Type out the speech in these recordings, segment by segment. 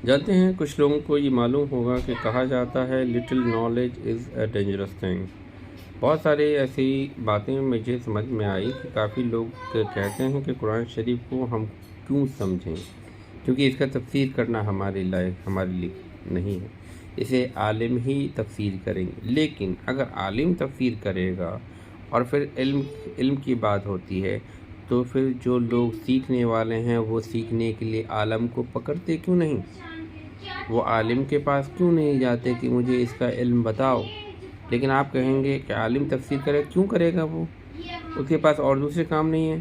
جانتے ہیں کچھ لوگوں کو یہ معلوم ہوگا کہ کہا جاتا ہے little knowledge is a dangerous thing. بہت ساری ایسی باتیں مجھے سمجھ میں آئی کہ کافی لوگ کہتے ہیں کہ قرآن شریف کو ہم کیوں سمجھیں، کیونکہ اس کا تفسیر کرنا ہمارے لیے نہیں ہے، اسے عالم ہی تفسیر کریں گے۔ لیکن اگر عالم تفسیر کرے گا اور پھر علم کی بات ہوتی ہے تو پھر جو لوگ سیکھنے والے ہیں وہ سیکھنے کے لیے عالم کو پکڑتے کیوں نہیں؟ وہ عالم کے پاس کیوں نہیں جاتے کہ مجھے اس کا علم بتاؤ؟ لیکن آپ کہیں گے کہ عالم تفسیر کرے، کیوں کرے گا؟ وہ اس کے پاس اور دوسرے کام نہیں ہیں،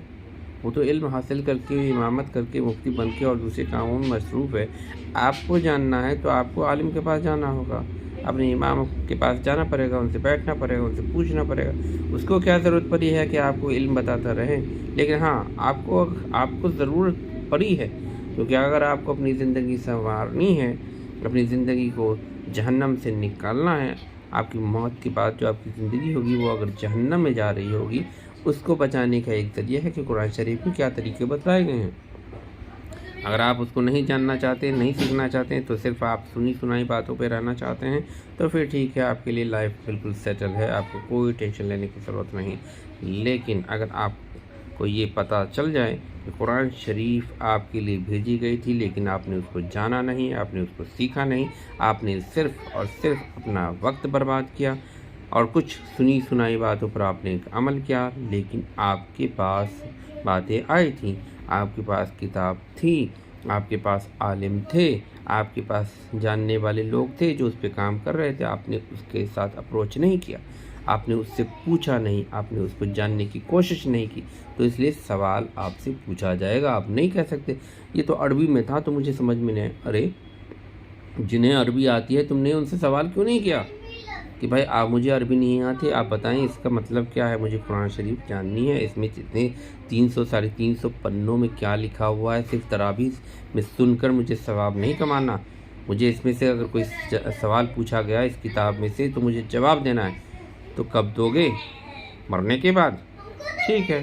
وہ تو علم حاصل کر کے امامت کر کے مفتی بن کے اور دوسرے کاموں میں مصروف ہے۔ آپ کو جاننا ہے تو آپ کو عالم کے پاس جانا ہوگا، اپنے امام کے پاس جانا پڑے گا، ان سے بیٹھنا پڑے گا، ان سے پوچھنا پڑے گا۔ اس کو کیا ضرورت پڑی ہے کہ آپ کو علم بتاتا رہے؟ لیکن ہاں، آپ کو ضرورت پڑی ہے، کیونکہ اگر آپ کو اپنی زندگی سنوارنی ہے، اپنی زندگی کو جہنم سے نکالنا ہے، آپ کی موت کے بعد جو آپ کی زندگی ہوگی وہ اگر جہنم میں جا رہی ہوگی، اس کو بچانے کا ایک ذریعہ ہے کہ قرآن شریف میں کیا طریقے بتلائے گئے ہیں۔ اگر آپ اس کو نہیں جاننا چاہتے، نہیں سیکھنا چاہتے ہیں، تو صرف آپ سنی سنائی باتوں پہ رہنا چاہتے ہیں، تو پھر ٹھیک ہے، آپ کے لیے لائف بالکل سیٹل ہے، آپ کو کوئی ٹینشن لینے کی ضرورت نہیں۔ لیکن اگر آپ کو یہ پتہ چل جائے کہ قرآن شریف آپ کے لیے بھیجی گئی تھی لیکن آپ نے اس کو جانا نہیں، آپ نے اس کو سیکھا نہیں، آپ نے صرف اور صرف اپنا وقت برباد کیا اور کچھ سنی سنائی باتوں پر آپ نے عمل کیا، لیکن آپ کے پاس باتیں آئی تھیں، آپ کے پاس کتاب تھی، آپ کے پاس عالم تھے، آپ کے پاس جاننے والے لوگ تھے جو اس پہ کام کر رہے تھے، آپ نے اس کے ساتھ اپروچ نہیں کیا، آپ نے اس سے پوچھا نہیں، آپ نے اس کو جاننے کی کوشش نہیں کی، تو اس لیے سوال آپ سے پوچھا جائے گا۔ آپ نہیں کہہ سکتے یہ تو عربی میں تھا تو مجھے سمجھ میں نہیں آیا۔ ارے جنہیں عربی آتی ہے تم نے ان سے سوال کیوں نہیں کیا کہ بھائی آپ مجھے عربی نہیں آتی، آپ بتائیں اس کا مطلب کیا ہے، مجھے قرآن شریف جاننی ہے، اس میں جتنے 300 350 پنوں میں کیا لکھا ہوا ہے، صرف تراویح میں سن کر مجھے ثواب نہیں کمانا، مجھے اس میں سے اگر کوئی سوال پوچھا گیا اس کتاب میں سے تو مجھے جواب دینا ہے۔ تو کب دو گے؟ مرنے کے بعد؟ ٹھیک ہے،